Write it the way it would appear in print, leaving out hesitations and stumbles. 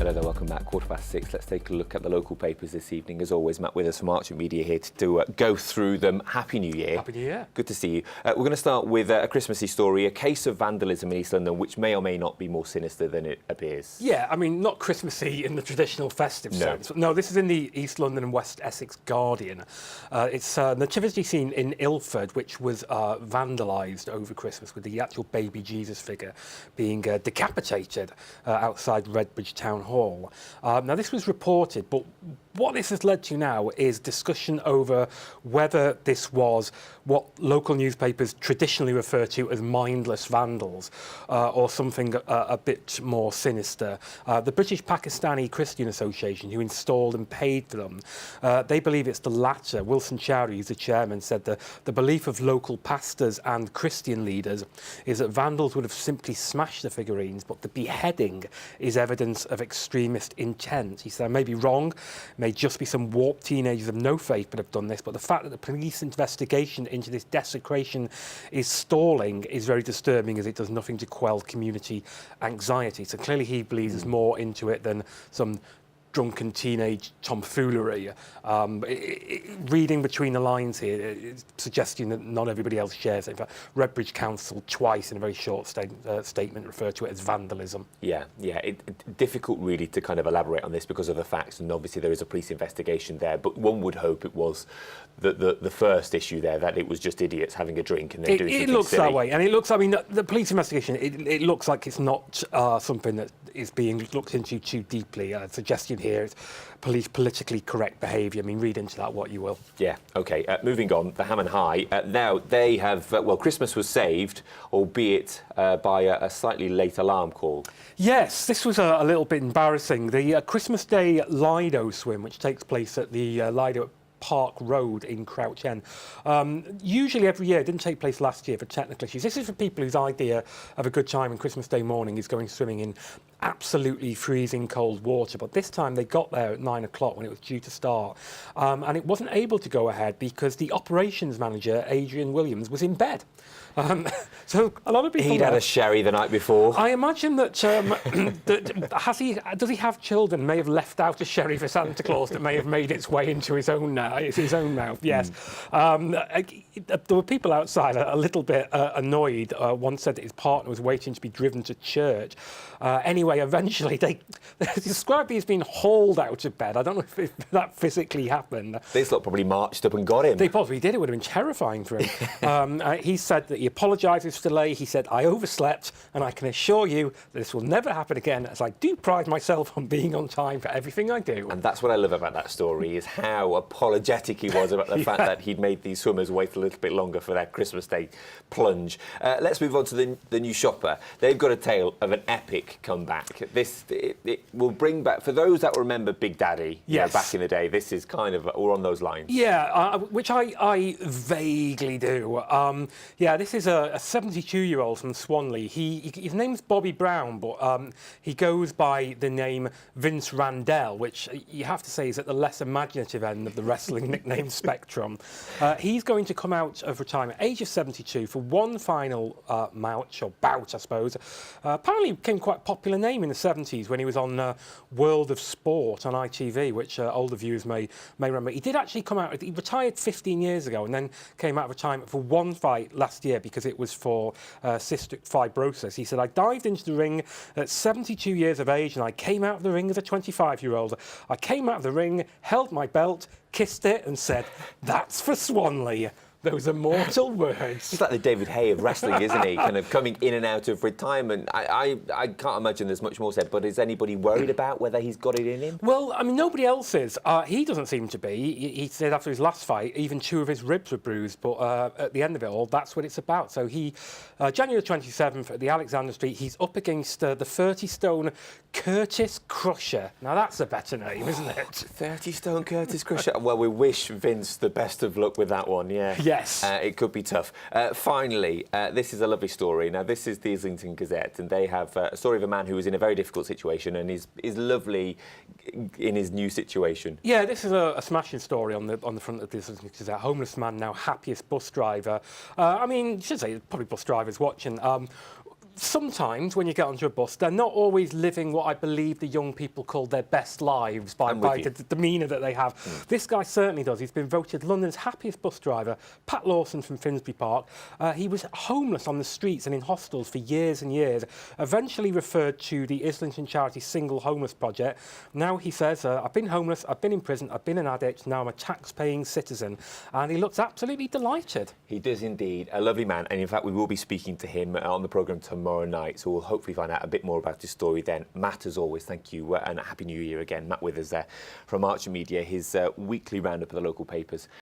Hello there, welcome back. 6:15. Let's take a look at the local papers this evening. As always, Matt with us from Archant Media here to go through them. Happy New Year. Happy New Year. Good to see you. We're going to start with a Christmassy story, a case of vandalism in East London, which may or may not be more sinister than it appears. Yeah, I mean, not Christmassy in the traditional festive sense. No, this is in the East London and West Essex Guardian. It's a nativity scene in Ilford, which was vandalised over Christmas, with the actual baby Jesus figure being decapitated outside Redbridge Town Hall. Now, this was reported, but what this has led to now is discussion over whether this was what local newspapers traditionally refer to as mindless vandals or something a bit more sinister. The British Pakistani Christian Association, who installed and paid for them, they believe it's the latter. Wilson Chowdhury, who's the chairman, said that the belief of local pastors and Christian leaders is that vandals would have simply smashed the figurines, but the beheading is evidence of extremist intent. He said, I may be wrong, may just be some warped teenagers of no faith that have done this, but the fact that the police investigation into this desecration is stalling is very disturbing, as it does nothing to quell community anxiety. So clearly he believes there's more into it than some drunken teenage tomfoolery. Reading between the lines here, suggesting that not everybody else shares it. In fact, Redbridge Council twice in a very short statement referred to it as vandalism. Yeah, difficult really to kind of elaborate on this because of the facts, and obviously there is a police investigation there, but one would hope it was the first issue there, that it was just idiots having a drink and then doing something It looks silly. that way, and it looks, I mean, the police investigation, it looks like it's not something that is being looked into too deeply. Suggestion here is politically correct behaviour. I mean, read into that what you will. Yeah, OK. Moving on, the Hammond High. Now, they have, well, Christmas was saved, albeit by a slightly late alarm call. Yes, this was a little bit embarrassing. The Christmas Day Lido swim, which takes place at the Lido Park Road in Crouch End. Usually every year, it didn't take place last year for technical issues. This is for people whose idea of a good time on Christmas Day morning is going swimming in absolutely freezing cold water. But this time they got there at 9 o'clock when it was due to start. And it wasn't able to go ahead because the operations manager, Adrian Williams, was in bed. So a lot of people... He'd had a sherry the night before. I imagine that, does he have children? May have left out a sherry for Santa Claus that may have made its way into his own mouth, yes. There were people outside a little bit annoyed. One said that his partner was waiting to be driven to church. Anyway, eventually they described it as being hauled out of bed. I don't know if that physically happened. This lot probably marched up and got him. They possibly did. It would have been terrifying for him. He said that he apologises for the delay. He said, I overslept, and I can assure you that this will never happen again, as I do pride myself on being on time for everything I do. And that's what I love about that story, is how apologetic he was about the fact that he'd made these swimmers wait a little bit longer for their Christmas Day plunge. Let's move on to the new shopper. They've got a tale of an epic comeback. It will bring back, for those that remember Big Daddy, yes, back in the day, this is kind of, we're on those lines. Yeah, which I vaguely do. Yeah, this is a 72-year-old from Swanley. His name's Bobby Brown, but he goes by the name Vince Randell, which you have to say is at the less imaginative end of the wrestling nickname spectrum. He's going to come out of retirement, age of 72, for one final match, or bout, I suppose. Apparently became quite a popular name in the 70s when he was on World of Sport on ITV, which older viewers may remember. He did actually come out, he retired 15 years ago and then came out of retirement for one fight last year because it was for cystic fibrosis. He said, I dived into the ring at 72 years of age and I came out of the ring as a 25-year-old. I came out of the ring, held my belt, kissed it and said, that's for Swanley. Those immortal words. He's like the David Hay of wrestling, isn't he? Kind of coming in and out of retirement. I can't imagine there's much more said, but is anybody worried about whether he's got it in him? Well, I mean, nobody else is. He doesn't seem to be. He said after his last fight, even 2 of his ribs were bruised, but at the end of it all, that's what it's about. So he, January 27th at the Alexander Street, he's up against the 30-stone Curtis Crusher. Now, that's a better name, isn't it? 30-stone Curtis Crusher. Well, we wish Vince the best of luck with that one, yeah. Yes. It could be tough. Finally, this is a lovely story. Now, this is the Islington Gazette, and they have a story of a man who was in a very difficult situation and is lovely in his new situation. Yeah, this is a smashing story on the front of the Islington Gazette. Homeless man, now happiest bus driver. I mean, you should say probably bus drivers watching. sometimes when you get onto a bus, they're not always living what I believe the young people call their best lives by the demeanour that they have. This guy certainly does. He's been voted London's happiest bus driver. Pat Lawson from Finsbury Park. He was homeless on the streets and in hostels for years and years, eventually referred to the Islington charity Single Homeless Project. Now he says, I've been homeless, I've been in prison, I've been an addict, now I'm a tax-paying citizen. And he looks absolutely delighted. He does indeed. A lovely man. And in fact, we will be speaking to him on the programme tomorrow night. So we'll hopefully find out a bit more about his story then. Matt, as always, thank you and Happy New Year again. Matt with us there from Archant Media, his weekly roundup of the local papers.